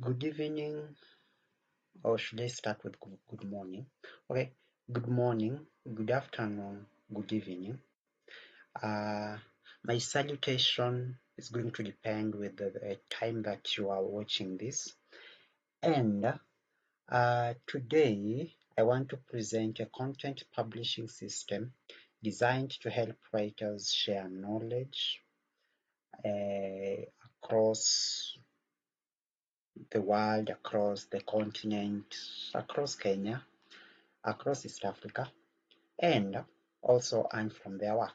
Good evening, or should I start with good morning? Okay, good morning, good afternoon, good evening. My salutation is going to depend with the time that you are watching this. And today, I want to present a content publishing system designed to help writers share knowledge across the world, across the continent, across Kenya, across East Africa, and also earn from their work.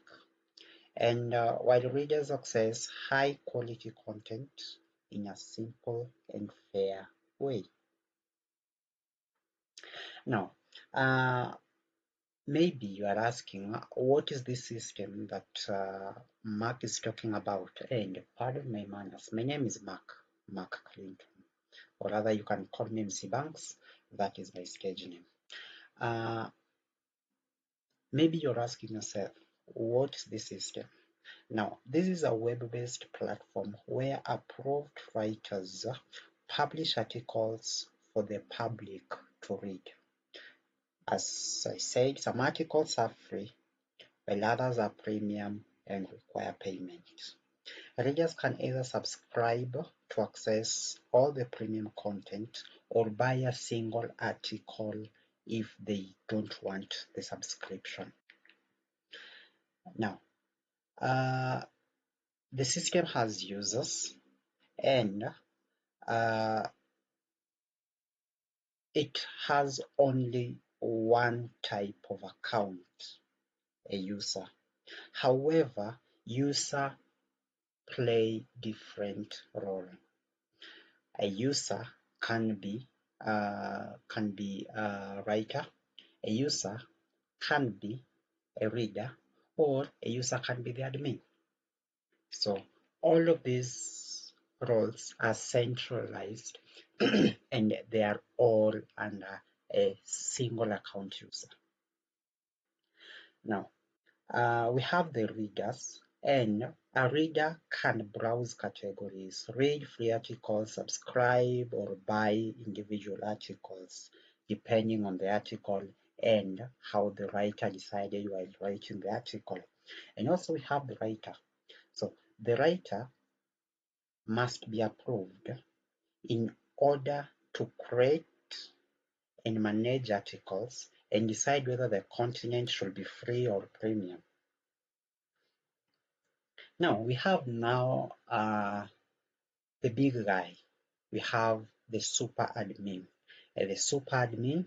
And while readers access high quality content in a simple and fair way. Now, maybe you are asking, what is this system that Mark is talking about? And pardon my manners, my name is Mark Clinton, or rather you can call me MC Banks. That is my stage name. Maybe you're asking yourself, what is this system? Now, this is a web-based platform where approved writers publish articles for the public to read. As I said, some articles are free, while others are premium and require payment. Readers can either subscribe to access all the premium content or buy a single article if they don't want the subscription. Now, the system has users and it has only one type of account, a user. However, user play different role. A user can be a writer, a user can be a reader, or a user can be the admin. So all of these roles are centralized and they are all under a single account user. Now, we have the readers, and a reader can browse categories, read free articles, subscribe, or buy individual articles, depending on the article and how the writer decided while writing the article. And also we have the writer. So the writer must be approved in order to create and manage articles and decide whether the content should be free or premium. Now we have the big guy. We have the super admin. The super admin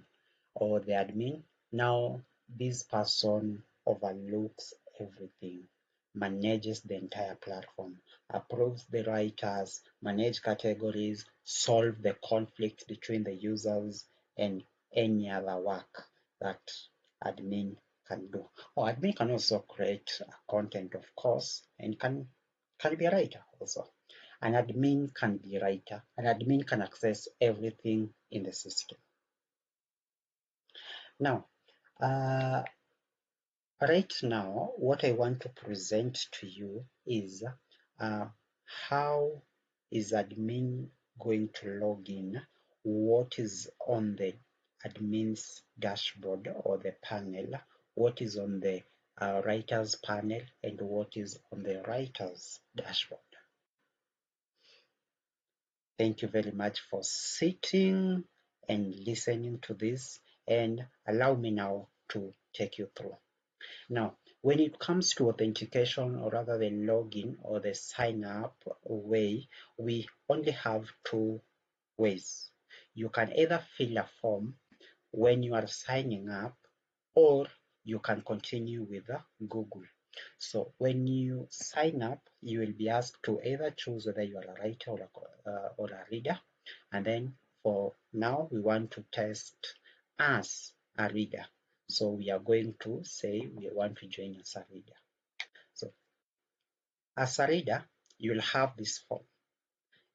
or the admin, now this person overlooks everything, manages the entire platform, approves the writers, manage categories, solve the conflict between the users, and any other work that admin can do. Or admin can also create content, of course, and can be a writer also. An admin can be a writer. An admin can access everything in the system. Now, right now, what I want to present to you is how is admin going to log in, what is on the admin's dashboard or the panel, what is on the writer's panel, and what is on the writer's dashboard. Thank you very much for sitting and listening to this, and allow me now to take you through. Now, when it comes to authentication, or rather the login or the sign up way, we only have two ways. You can either fill a form when you are signing up, or you can continue with Google. So when you sign up, you will be asked to either choose whether you are a writer or a reader. And then for now, we want to test as a reader. So we are going to say we want to join as a reader. So as a reader, you'll have this form.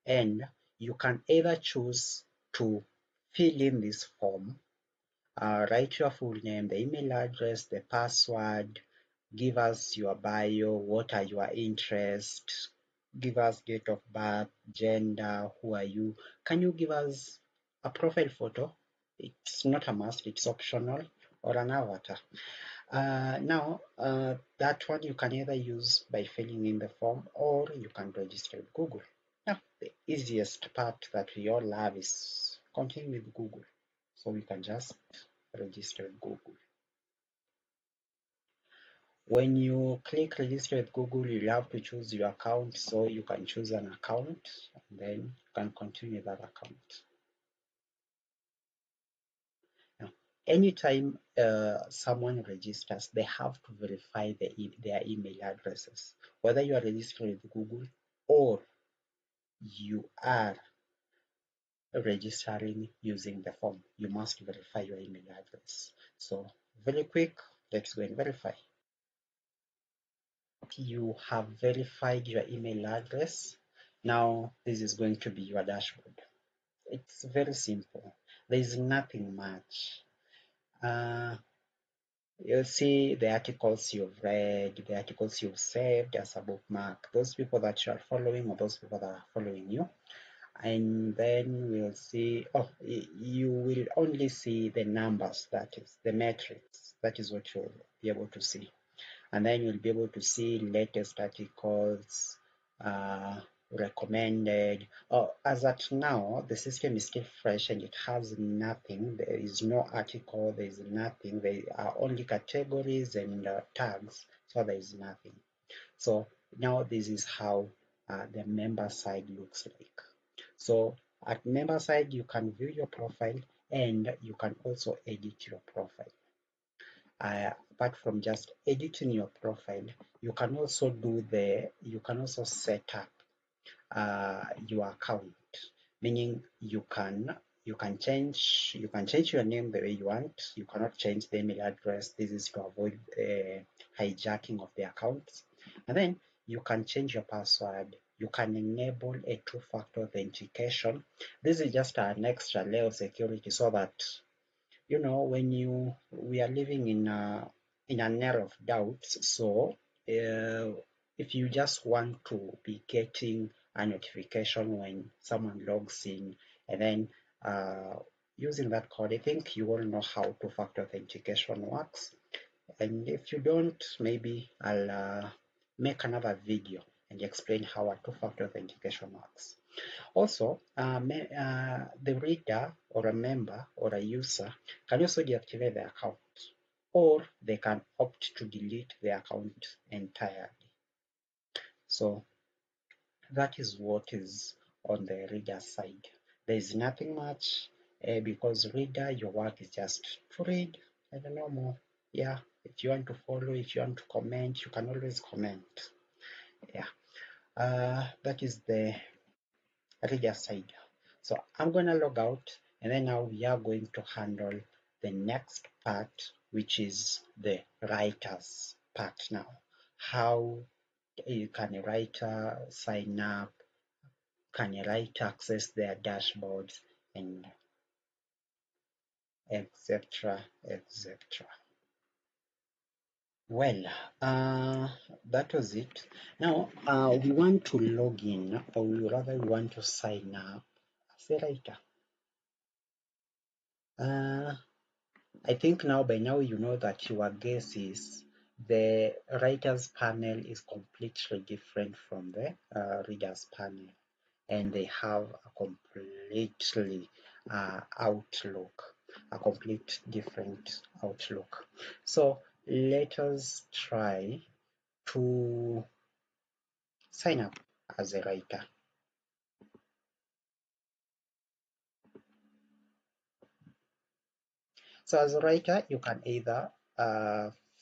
And you can either choose to fill in this form, write your full name, the email address, the password, give us your bio, what are your interests, give us date of birth, gender, who are you. Can you give us a profile photo? It's not a must, it's optional, or an avatar. Now, that one you can either use by filling in the form or you can register with Google. Now, the easiest part that we all love is continuing with Google. So we can just register with Google. When you click register with Google, you have to choose your account. So you can choose an account and then you can continue that account. Now, anytime someone registers, they have to verify their email addresses. Whether you are registered with Google or you are registering using the form, you must verify your email address. So very quick, let's go and verify. You have verified your email address. Now this is going to be your dashboard. It's very simple. There is nothing much. You'll see the articles you've read, the articles you've saved as a bookmark, those people that you are following or those people that are following you. And then we'll see, you will only see the numbers, that is the metrics. That is what you'll be able to see. And then you'll be able to see latest articles, recommended. As at now, the system is still fresh and it has nothing. There is no article, there is nothing. There are only categories and tags, so there is nothing. So now this is how the member side looks like. So at member side, you can view your profile and you can also edit your profile. Apart from just editing your profile, you can also set up your account, meaning you can change your name the way you want. You cannot change the email address. This is to avoid hijacking of the accounts. And then you can change your password. You can enable a two-factor authentication. This is just an extra layer of security so that when we are living in an era of doubts. So if you just want to be getting a notification when someone logs in, and then using that code, I think you all know how two-factor authentication works. And if you don't, maybe I'll make another video and explain how a two-factor authentication works. Also, the reader or a member or a user can also deactivate the account, or they can opt to delete the account entirely. So that is what is on the reader side. There is nothing much because reader, your work is just to read. I don't know more. Yeah, if you want to follow, if you want to comment, you can always comment. Yeah, that is the reader side. So I'm going to log out, and then now we are going to handle the next part, which is the writers part now. How can a writer sign up? Can a writer access their dashboards, and etc. etc. Well, that was it. Now we want to log in, or rather we want to sign up as a writer. I think by now you know that your guess is the writers panel is completely different from the readers panel, and they have a completely a complete different outlook. So let us try to sign up as a writer. So as a writer, you can either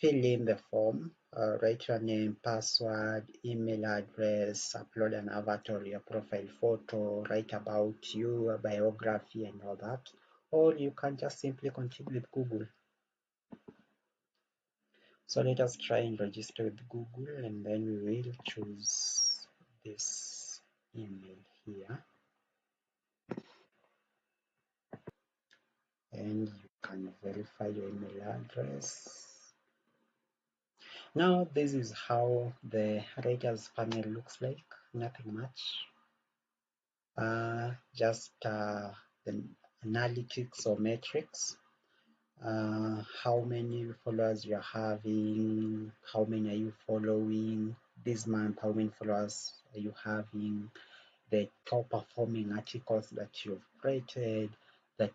fill in the form, write your name, password, email address, upload an avatar, your profile photo, write about you, a biography and all that. Or you can just simply continue with Google. So let us try and register with Google, and then we will choose this email here. And you can verify your email address. Now this is how the writers panel looks like. Nothing much. Just the analytics or metrics. How many followers you're having, how many are you following this month, how many followers are you having, the top performing articles that you've created, that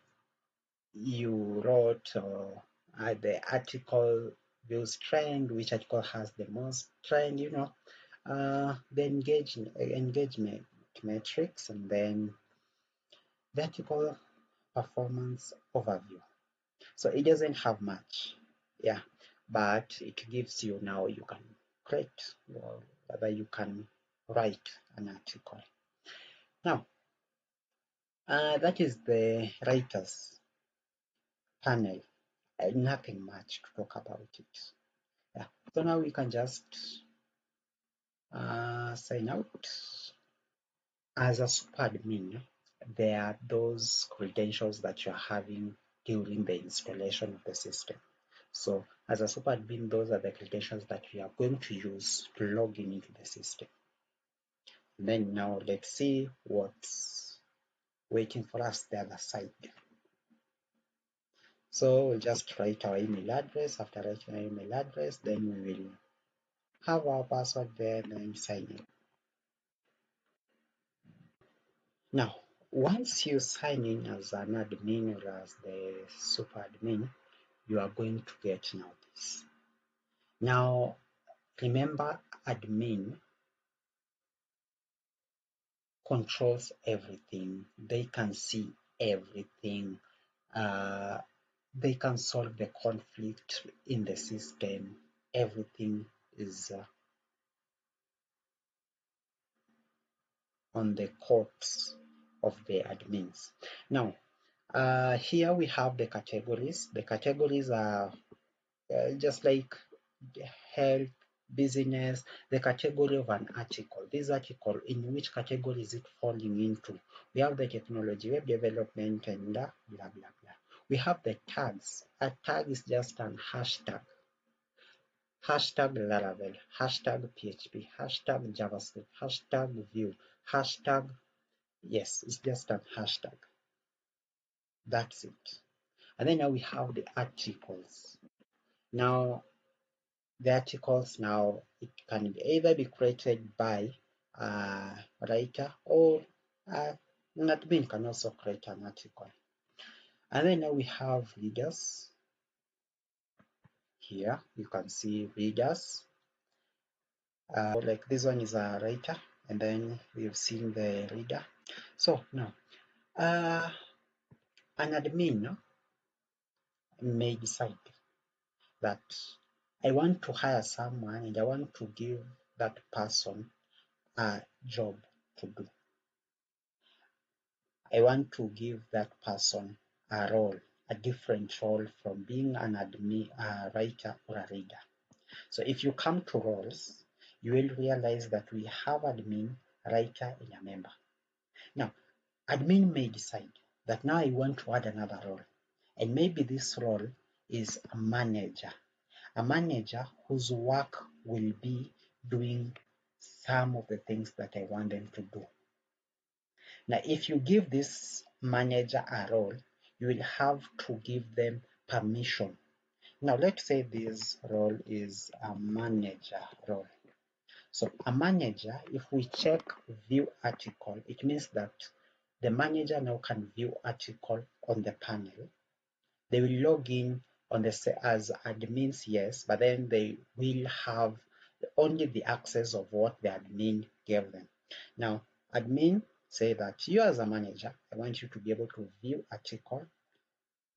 you wrote, or the article views trend, which article has the most trend, the engagement metrics, and then the article performance overview. So it doesn't have much, yeah, but it gives you, now you can create, or rather you can write an article. Now, that is the writers panel. Nothing much to talk about it. Yeah. So now we can just sign out. As a super admin, there are those credentials that you're having during the installation of the system. So as a super admin, those are the credentials that we are going to use to log in into the system. Then now let's see what's waiting for us the other side. So we'll just write our email address. After writing our email address, then we will have our password there, then sign in. Now, once you sign in as an admin or as the super admin, you are going to get now this. Now, remember, admin controls everything. They can see everything. They can solve the conflict in the system. Everything is on the courts of the admins. Now, here we have the categories. The categories are just like health, business, the category of an article. This article, in which category is it falling into? We have the technology, web development, and blah, blah, blah. We have the tags. A tag is just an hashtag. Hashtag Laravel, hashtag PHP, hashtag JavaScript, hashtag Vue, hashtag, yes, it's just a hashtag. That's it. And then now we have the articles. Now, the articles, now it can either be created by a writer, or an admin can also create an article. And then now we have readers. Here you can see readers. Like this one is a writer, and then we've seen the reader. So now an admin may decide that I want to hire someone and I want to give that person a job to do. I want to give that person a role, a different role from being an admin, a writer, or a reader. So if you come to roles, you will realize that we have admin, writer, and a member. Now, admin may decide that now I want to add another role, and maybe this role is a manager whose work will be doing some of the things that I want them to do. Now, if you give this manager a role, you will have to give them permission. Now, let's say this role is a manager role. So a manager, if we check view article, it means that the manager now can view article on the panel. They will log in on the as admins, yes, but then they will have only the access of what the admin gave them. Now, admin say that you as a manager, I want you to be able to view article.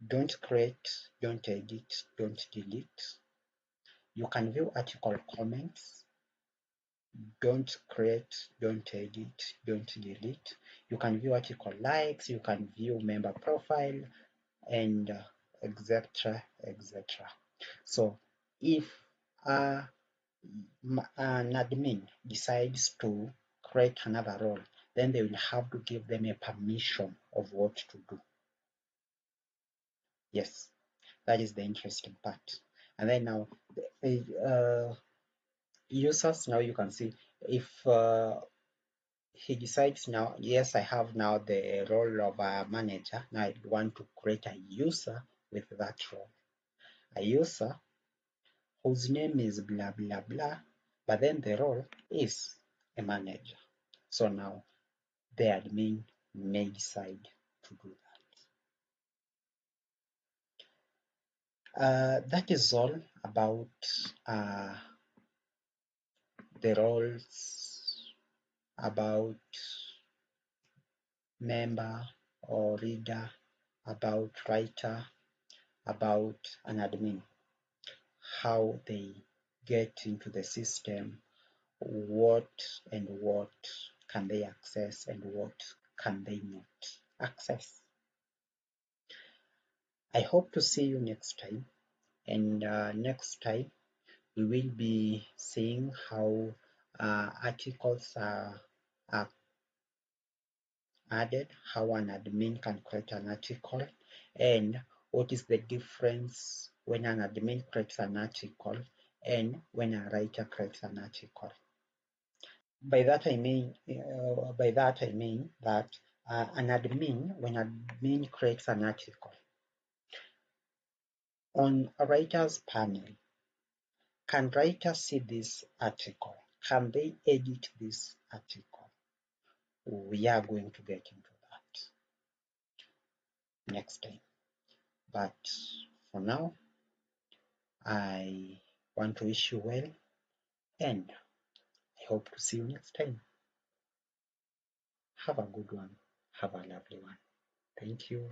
Don't create, don't edit, don't delete. You can view article comments. Don't create, don't edit, don't delete. You can view article likes, you can view member profile, and etc. etc. So if an admin decides to create another role, then they will have to give them a permission of what to do. Yes, that is the interesting part. And then now users, now you can see if he decides now, yes, I have now the role of a manager. Now I want to create a user with that role. A user whose name is blah blah blah, but then the role is a manager. So now the admin may decide to do that. That is all about the roles, about member or reader, about writer, about an admin, how they get into the system, what and what can they access and what can they not access. I hope to see you next time, and next time we will be seeing how articles are added, how an admin can create an article, and what is the difference when an admin creates an article and when a writer creates an article. By that I mean that an admin, when an admin creates an article on a writer's panel, can writers see this article? Can they edit this article? We are going to get into that next time. But for now, I want to wish you well, and I hope to see you next time. Have a good one. Have a lovely one. Thank you.